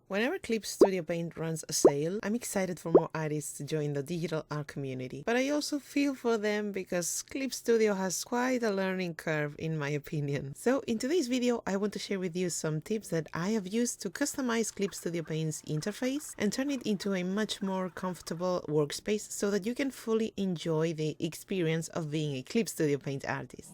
Whenever Clip Studio Paint runs a sale, I'm excited for more artists to join the digital art community. But I also feel for them because Clip Studio has quite a learning curve in my opinion. So in today's video, I want to share with you some tips that I have used to customize Clip Studio Paint's interface and turn it into a much more comfortable workspace so that you can fully enjoy the experience of being a Clip Studio Paint artist.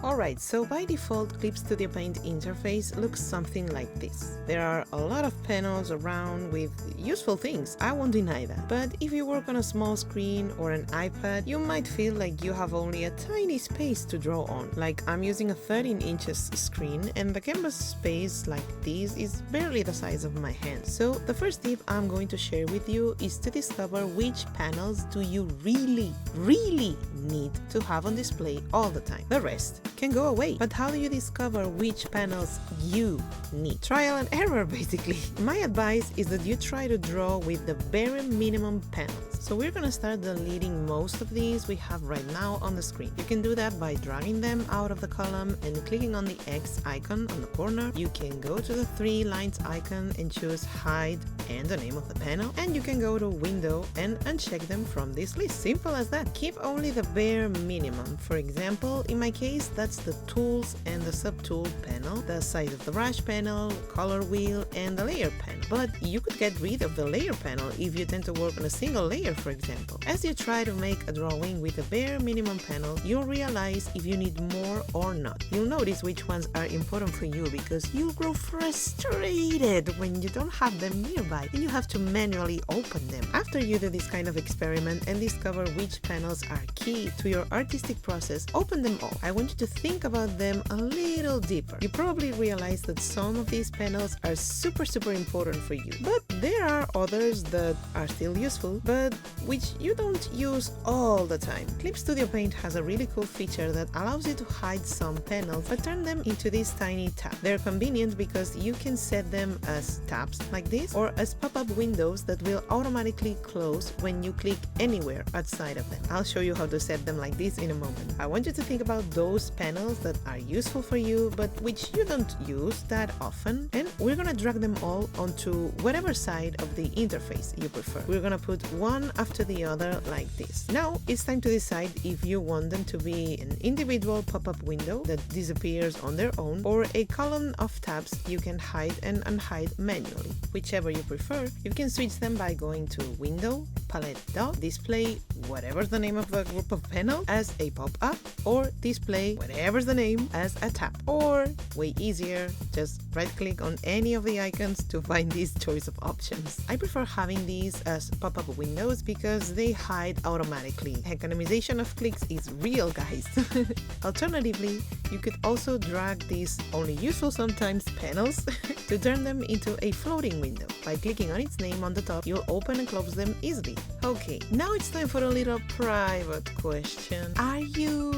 Alright, so by default, Clip Studio Paint interface looks something like this. There are a lot of panels around with useful things, I won't deny that. But if you work on a small screen or an iPad, you might feel like you have only a tiny space to draw on. Like I'm using a 13 inches screen and the canvas space like this is barely the size of my hand. So the first tip I'm going to share with you is to discover which panels do you really need to have on display all the time. The rest can go away. But how do you discover which panels you need? Trial and error, basically. My advice is that you try to draw with the bare minimum panels. So we're gonna start deleting most of these we have right now on the screen. You can do that by dragging them out of the column and clicking on the X icon on the corner. You can go to the 3 lines icon and choose hide and the name of the panel, and you can go to window and uncheck them from this list. Simple as that. Keep only the bare minimum. For example, in my case, that's the tools and the subtool panel, the size of the brush panel, color wheel, and the layer panel. But you could get rid of the layer panel if you tend to work on a single layer, for example. As you try to make a drawing with a bare minimum panel, you'll realize if you need more or not. You'll notice which ones are important for you because you'll grow frustrated when you don't have them nearby and you have to manually open them. After you do this kind of experiment and discover which panels are key to your artistic process, open them all. I want you to think about them a little deeper. You probably realize that some of these panels are super important for you, but there are others that are still useful, but which you don't use all the time. Clip Studio Paint has a really cool feature that allows you to hide some panels but turn them into this tiny tab. They're convenient because you can set them as tabs like this or as pop-up windows that will automatically close when you click anywhere outside of them. I'll show you how to set them like this in a moment. I want you to think about those panels that are useful for you but which you don't use that often, and we're gonna drag them all onto whatever side of the interface you prefer. We're gonna put one after the other like this. Now it's time to decide if you want them to be an individual pop-up window that disappears on their own or a column of tabs you can hide and unhide manually. Whichever you prefer, you can switch them by going to Window, Palette Dot, display whatever's the name of the group of panels as a pop-up, or display whatever's the name as a tab. Or, way easier, just right-click on any of the icons to find this choice of options. I prefer having these as pop-up windows because they hide automatically. Economization of clicks is real, guys. Alternatively, you could also drag these only useful sometimes panels to turn them into a floating window. By clicking on its name on the top, you'll open and close them easily. Okay, now it's time for a little private question. Are you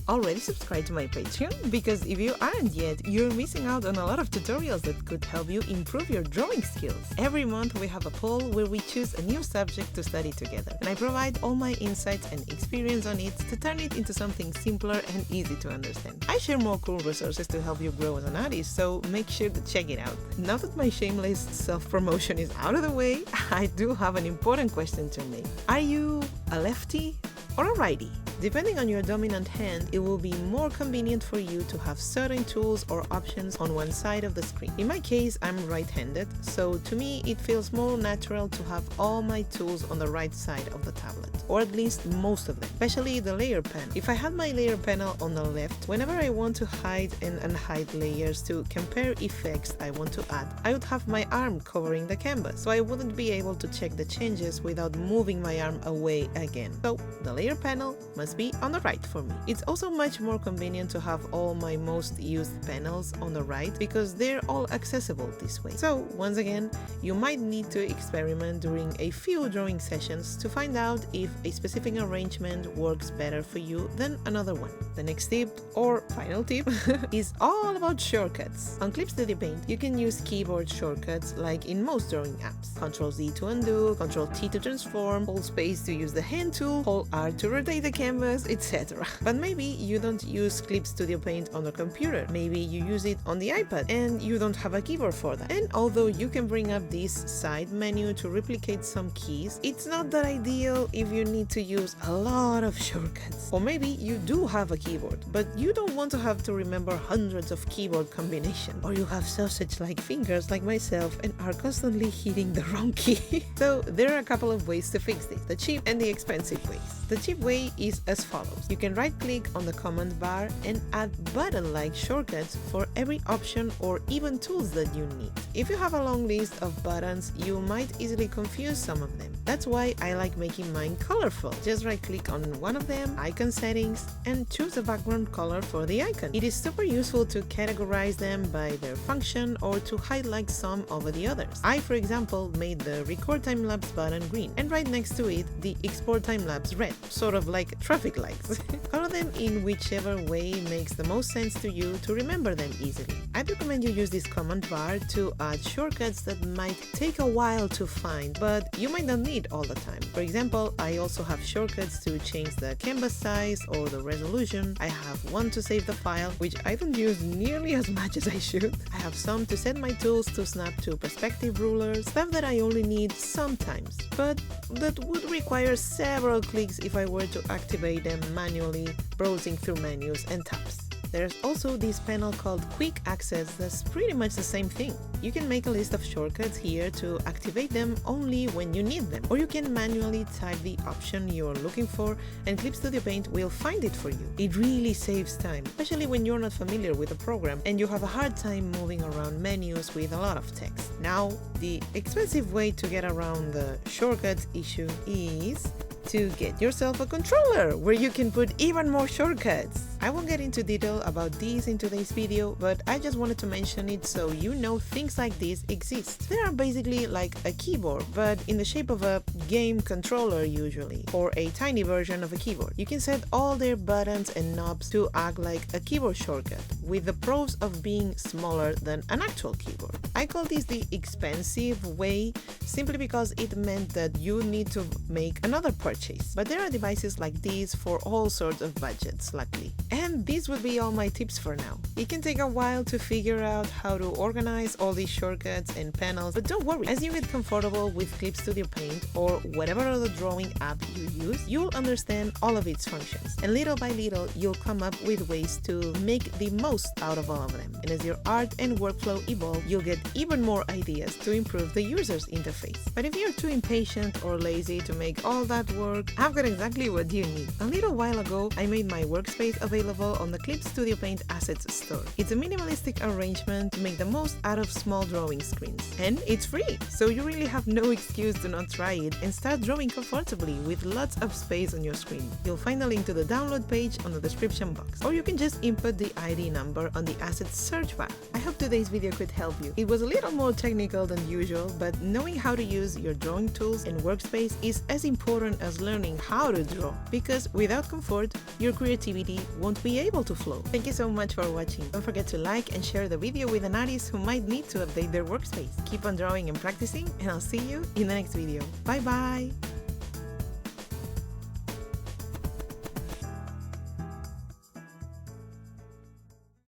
already subscribed to my Patreon? Because if you aren't yet, you're missing out on a lot of tutorials that could help you improve your drawing skills. Every month we have a poll where we choose a new subject to study together, and I provide all my insights and experience on it to turn it into something simpler and easy to understand. I share more cool resources to help you grow as an artist, so make sure to check it out. Now that my shameless self-promotion is out of the way, I do have an important question to make. Are you a lefty or a righty? Depending on your dominant hand, it will be more convenient for you to have certain tools or options on one side of the screen. In my case, I'm right-handed, so to me it feels more natural to have all my tools on the right side of the tablet, or at least most of them, especially the layer panel. If I had my layer panel on the left, whenever I want to hide and unhide layers to compare effects I want to add, I would have my arm covering the canvas, so I wouldn't be able to check the changes without moving my arm away again. So the layer panel must be on the right for me. It's also much more convenient to have all my most used panels on the right because they're all accessible this way. So once again, you might need to experiment during a few drawing sessions to find out if a specific arrangement works better for you than another one. The next tip, or final tip, is all about shortcuts. On Clip Studio Paint, you can use keyboard shortcuts like in most drawing apps. Ctrl Z to undo, Ctrl T to transform, hold space to use the hand tool, hold R to rotate the canvas, famous, etc. But maybe you don't use Clip Studio Paint on a computer. Maybe you use it on the iPad and you don't have a keyboard for that. And although you can bring up this side menu to replicate some keys, it's not that ideal if you need to use a lot of shortcuts. Or maybe you do have a keyboard, but you don't want to have to remember hundreds of keyboard combinations. Or you have sausage-like fingers like myself and are constantly hitting the wrong key. So there are a couple of ways to fix this, the cheap and the expensive ways. The cheap way is as follows. You can right-click on the command bar and add button-like shortcuts for every option or even tools that you need. If you have a long list of buttons, you might easily confuse some of them. That's why I like making mine colorful. Just right-click on one of them, icon settings, and choose a background color for the icon. It is super useful to categorize them by their function or to highlight some over the others. I, for example, made the record time-lapse button green and right next to it the export time-lapse red, sort of like traffic lights. Color them in whichever way makes the most sense to you to remember them easily. I'd recommend you use this command bar to add shortcuts that might take a while to find, but you might not need all the time. For example, I also have shortcuts to change the canvas size or the resolution. I have one to save the file, which I don't use nearly as much as I should. I have some to set my tools to snap to perspective rulers, stuff that I only need sometimes, but that would require several clicks if I were to activate them manually, browsing through menus and tabs. There's also this panel called Quick Access that's pretty much the same thing. You can make a list of shortcuts here to activate them only when you need them, or you can manually type the option you're looking for and Clip Studio Paint will find it for you. It really saves time, especially when you're not familiar with the program and you have a hard time moving around menus with a lot of text. Now, the expensive way to get around the shortcuts issue is to get yourself a controller where you can put even more shortcuts. I won't get into detail about these in today's video, but I just wanted to mention it so you know things like this exist. They are basically like a keyboard, but in the shape of a game controller usually, or a tiny version of a keyboard. You can set all their buttons and knobs to act like a keyboard shortcut, with the pros of being smaller than an actual keyboard. I call this the expensive way simply because it meant that you need to make another purchase. But there are devices like these for all sorts of budgets, luckily. And these would be all my tips for now. It can take a while to figure out how to organize all these shortcuts and panels, but don't worry. As you get comfortable with Clip Studio Paint or whatever other drawing app you use, you'll understand all of its functions. And little by little, you'll come up with ways to make the most out of all of them. And as your art and workflow evolve, you'll get even more ideas to improve the user's interface. But if you're too impatient or lazy to make all that work, I've got exactly what you need. A little while ago, I made my workspace available on the Clip Studio Paint Assets store. It's a minimalistic arrangement to make the most out of small drawing screens. And it's free, so you really have no excuse to not try it and start drawing comfortably with lots of space on your screen. You'll find a link to the download page on the description box, or you can just input the ID number on the Assets search bar. I hope today's video could help you. It was a little more technical than usual, but knowing how to use your drawing tools and workspace is as important as learning how to draw, because without comfort, your creativity won't be able to flow. Thank you so much for watching. Don't forget to like and share the video with an artist who might need to update their workspace. Keep on drawing and practicing, and I'll see you in the next video. Bye bye!